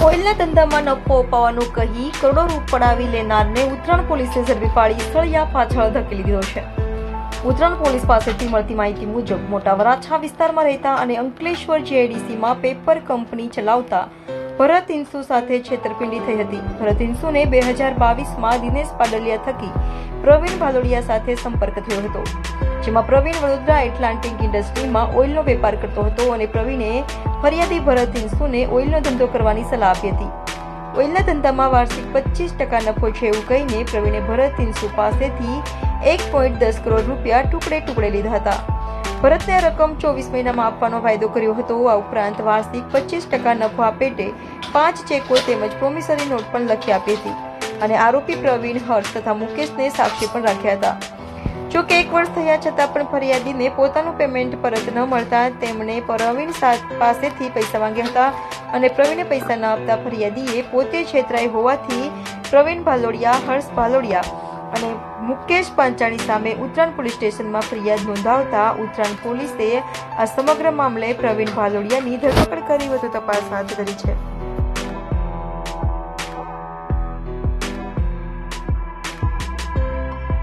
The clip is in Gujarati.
ઓઇલના ધંધામાં નફો અપાવવાનું કહી કરોડો રૂપિયા પડાવી લેનારને ઉત્તરાયણ પોલીસે ઝડપી પાડી સળિયા પાછળ ધકેલી દીધો છે। ઉત્તરાયણ પોલીસ પાસેથી મળતી માહિતી મુજબ મોટા વરાછા વિસ્તારમાં રહેતા અને અંકલેશ્વર જીઆઈડીસીમાં પેપર કંપની ચલાવતા ભરત ઇન્સુ સાથે છેતરપિંડી થઈ હતી। ભરત ઇન્સુને 2022માં દિનેશ પાડલિયા થકી પ્રવીણ ભાલોડિયા સાથે સંપર્ક થયો હતો, જેમાં પ્રવીણ વડોદરા એટલાન્ટિક ઇન્ડસ્ટ્રીમાં ઓઇલનો વેપાર કરતો હતો અને પ્રવીણે ફરિયાદી ભરત ઇન્સુને ઓઇલનો ધંધો કરવાની સલાહ આપી હતી। ઓઇલના ધંધામાં વાર્ષિક 25% નફો છે એવું કહીને પ્રવીણે ભરત ઇન્સુ પાસેથી 1.10 કરોડ રૂપિયા ટુકડે ટુકડે લીધા હતા। ભરતને આ રકમ 24 મહિનામાં આપવાનો વાયદો કર્યો હતો। આ ઉપરાંત વાર્ષિક 25% નફા પેટે 5 ચેકો તેમજ પ્રોમિસરી નોટ પણ લખી આપી હતી અને આરોપી પ્રવીણ, હર્ષ તથા મુકેશને સાક્ષી પણ રાખ્યા હતા। જોકે 1 વર્ષ થયા છતાં પણ ફરિયાદીને પોતાનું પેમેન્ટ પરત ન મળતા તેમણે પ્રવીણ પાસેથી પૈસા માંગ્યા હતા અને પ્રવીણે પૈસા ન આપતા ફરિયાદીએ પોતે છેતરાઈ હોવાથી પ્રવીણ ભાલોડિયા, હર્ષ ભાલોડિયા અને મુકેશ પાંચાણી સામે ઉત્તરાયણ પોલીસ સ્ટેશનમાં ફરિયાદ નોંધાવતા ઉત્તરાયણ પોલીસે આ સમગ્ર મામલે પ્રવીણ ભાલોડિયાની ધરપકડ કરી વધુ તપાસ હાથ ધરી છે।